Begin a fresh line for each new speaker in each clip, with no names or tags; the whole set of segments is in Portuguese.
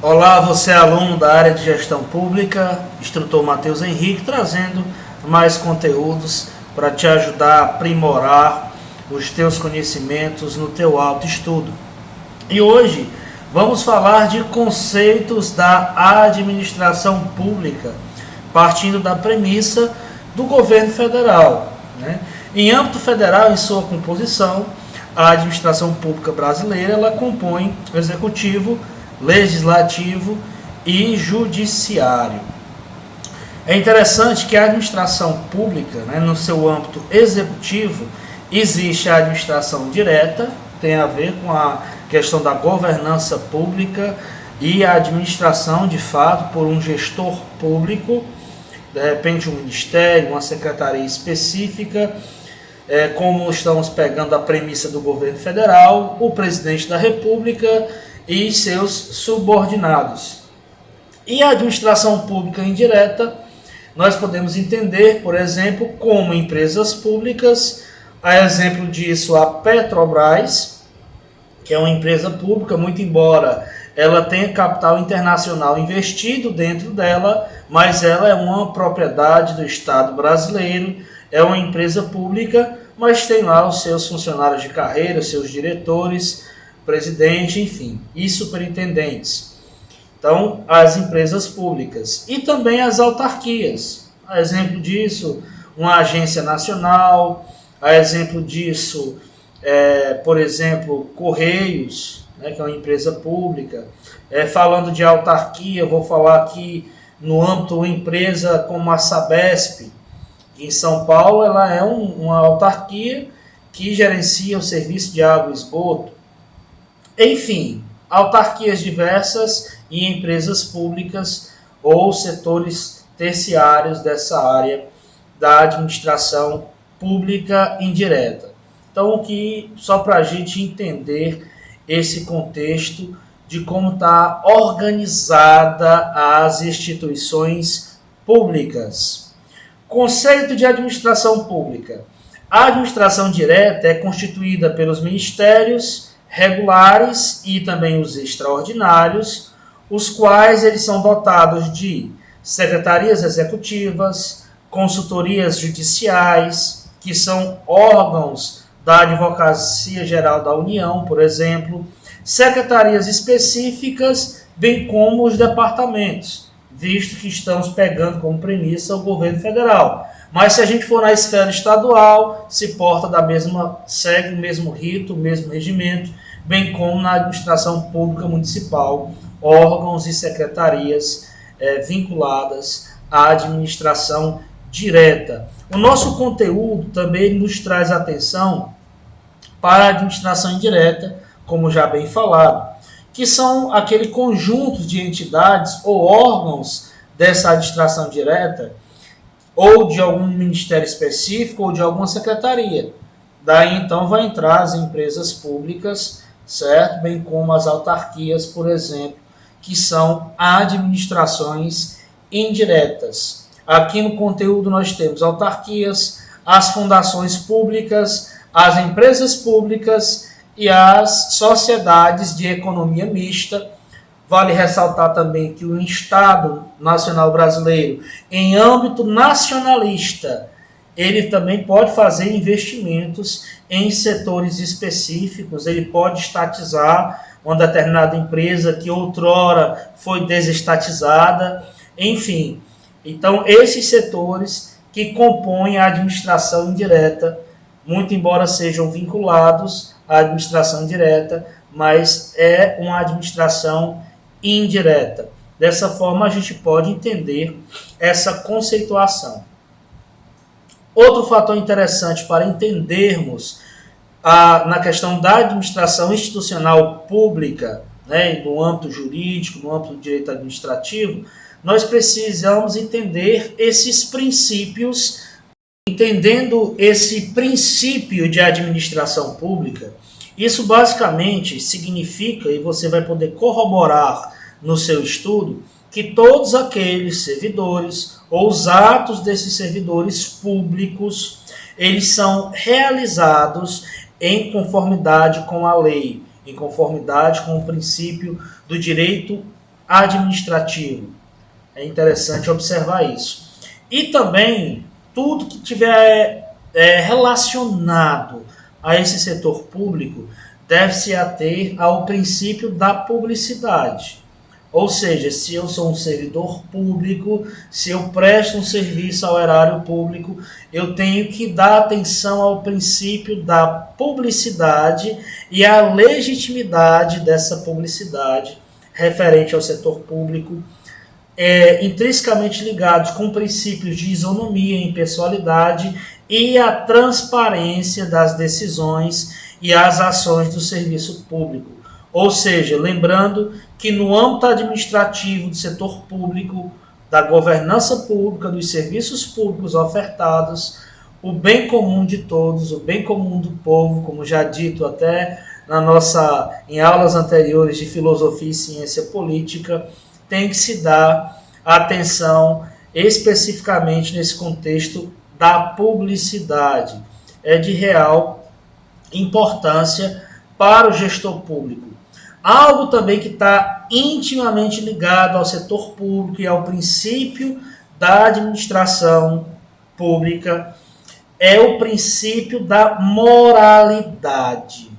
Olá, você é aluno da área de gestão pública, instrutor Matheus Henrique, trazendo mais conteúdos para te ajudar a aprimorar os teus conhecimentos no teu autoestudo. E hoje vamos falar de conceitos da administração pública, partindo da premissa do governo federal, né? Em âmbito federal, em sua composição, a administração pública brasileira ela compõe o executivo, legislativo e judiciário. É interessante que a administração pública, né, no seu âmbito executivo, existe a administração direta, tem a ver com a questão da governança pública e a administração, de fato, por um gestor público, de repente um ministério, uma secretaria específica, como estamos pegando a premissa do governo federal, o presidente da República e seus subordinados. E a administração pública indireta, nós podemos entender, por exemplo, como empresas públicas, a exemplo disso a Petrobras, que é uma empresa pública, muito embora ela tenha capital internacional investido dentro dela, mas ela é uma propriedade do Estado brasileiro, é uma empresa pública, mas tem lá os seus funcionários de carreira, os seus diretores, presidente, enfim, e superintendentes. Então, as empresas públicas e também as autarquias. A exemplo disso, uma agência nacional, a exemplo disso, por exemplo, Correios, né, que é uma empresa pública. Falando de autarquia, eu vou falar aqui no âmbito uma empresa como a Sabesp, que em São Paulo ela é uma autarquia que gerencia o serviço de água e esgoto. Enfim, autarquias diversas e empresas públicas ou setores terciários dessa área da administração pública indireta. Então, só para a gente entender esse contexto de como está organizada as instituições públicas. Conceito de administração pública. A administração direta é constituída pelos ministérios regulares e também os extraordinários, os quais eles são dotados de secretarias executivas, consultorias judiciais, que são órgãos da Advocacia Geral da União, por exemplo, secretarias específicas, bem como os departamentos, visto que estamos pegando como premissa o governo federal. Mas se a gente for na esfera estadual, segue o mesmo rito, o mesmo regimento, bem como na administração pública municipal, órgãos e secretarias vinculadas à administração direta. O nosso conteúdo também nos traz atenção para a administração indireta, como já bem falado, que são aquele conjunto de entidades ou órgãos dessa administração direta, ou de algum ministério específico, ou de alguma secretaria. Daí, então, vai entrar as empresas públicas, certo? Bem como as autarquias, por exemplo, que são administrações indiretas. Aqui no conteúdo nós temos autarquias, as fundações públicas, as empresas públicas e as sociedades de economia mista. Vale ressaltar também que o Estado Nacional Brasileiro, em âmbito nacionalista, ele também pode fazer investimentos em setores específicos, ele pode estatizar uma determinada empresa que outrora foi desestatizada, enfim. Então, esses setores que compõem a administração indireta, muito embora sejam vinculados à administração direta, mas é uma administração indireta. Dessa forma, a gente pode entender essa conceituação. Outro fator interessante para entendermos na questão da administração institucional pública, né, no âmbito jurídico, no âmbito do direito administrativo, nós precisamos entender esses princípios. Entendendo esse princípio de administração pública, isso basicamente significa, e você vai poder corroborar no seu estudo, que todos aqueles servidores ou os atos desses servidores públicos, eles são realizados em conformidade com a lei, em conformidade com o princípio do direito administrativo. É interessante observar isso. E também tudo que tiver relacionado a esse setor público deve se ater ao princípio da publicidade. Ou seja, se eu sou um servidor público, se eu presto um serviço ao erário público, eu tenho que dar atenção ao princípio da publicidade e à legitimidade dessa publicidade referente ao setor público, intrinsecamente ligados com princípios de isonomia, impessoalidade e a transparência das decisões e as ações do serviço público. Ou seja, lembrando que no âmbito administrativo do setor público, da governança pública, dos serviços públicos ofertados, o bem comum de todos, o bem comum do povo, como já dito até em aulas anteriores de filosofia e ciência política, tem que se dar atenção especificamente nesse contexto da publicidade. É de real importância para o gestor público. Algo também que está intimamente ligado ao setor público e ao princípio da administração pública é o princípio da moralidade,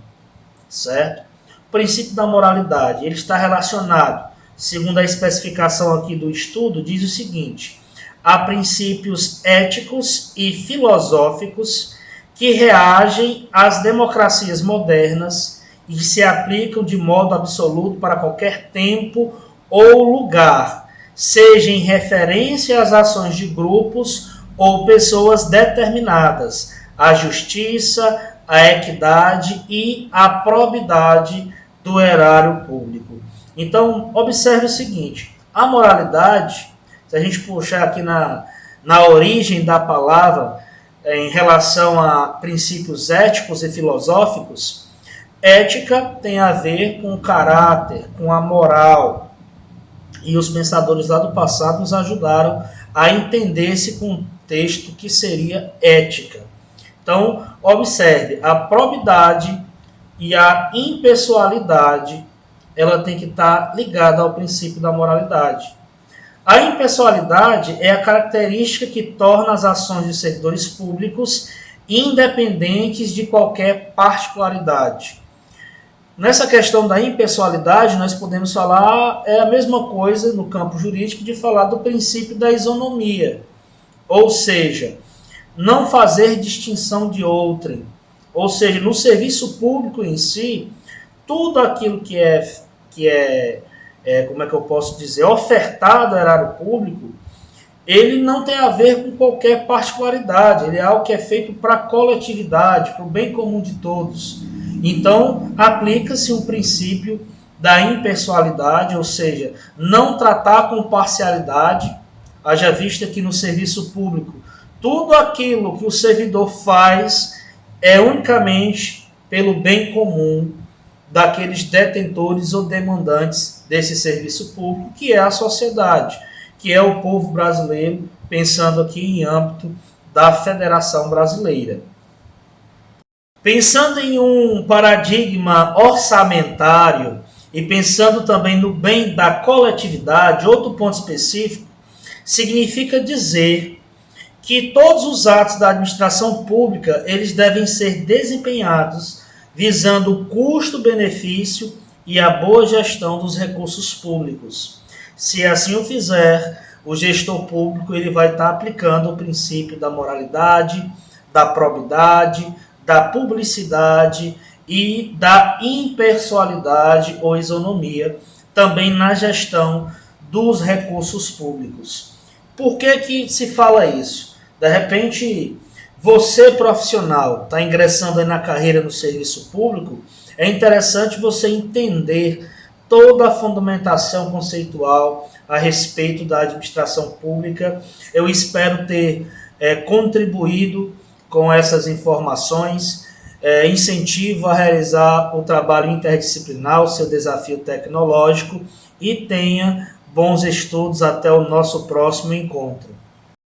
certo? O princípio da moralidade, ele está relacionado, segundo a especificação aqui do estudo, diz o seguinte: há princípios éticos e filosóficos que reagem às democracias modernas e se aplicam de modo absoluto para qualquer tempo ou lugar, seja em referência às ações de grupos ou pessoas determinadas, a justiça, a equidade e a probidade do erário público. Então, observe o seguinte: a moralidade, se a gente puxar aqui na origem da palavra, em relação a princípios éticos e filosóficos, ética tem a ver com o caráter, com a moral. E os pensadores lá do passado nos ajudaram a entender esse contexto que seria ética. Então, observe, a probidade e a impessoalidade, ela tem que estar ligada ao princípio da moralidade. A impessoalidade é a característica que torna as ações de servidores públicos independentes de qualquer particularidade. Nessa questão da impessoalidade, nós podemos falar, a mesma coisa no campo jurídico de falar do princípio da isonomia, ou seja, não fazer distinção de outrem. Ou seja, no serviço público em si, tudo aquilo que é como é que eu posso dizer, ofertado ao erário público, ele não tem a ver com qualquer particularidade, ele é algo que é feito para a coletividade, para o bem comum de todos. Então, aplica-se o princípio da impessoalidade, ou seja, não tratar com parcialidade, haja vista que no serviço público, tudo aquilo que o servidor faz é unicamente pelo bem comum daqueles detentores ou demandantes desse serviço público, que é a sociedade, que é o povo brasileiro, pensando aqui em âmbito da Federação Brasileira. Pensando em um paradigma orçamentário e pensando também no bem da coletividade, outro ponto específico, significa dizer que todos os atos da administração pública, eles devem ser desempenhados visando o custo-benefício e a boa gestão dos recursos públicos. Se assim o fizer, o gestor público ele vai estar aplicando o princípio da moralidade, da probidade, da publicidade e da impessoalidade ou isonomia, também na gestão dos recursos públicos. Por que se fala isso? De repente, você profissional está ingressando aí na carreira no serviço público, é interessante você entender toda a fundamentação conceitual a respeito da administração pública. Eu espero ter contribuído com essas informações, incentivo a realizar o trabalho interdisciplinar, o seu desafio tecnológico, e tenha bons estudos até o nosso próximo encontro.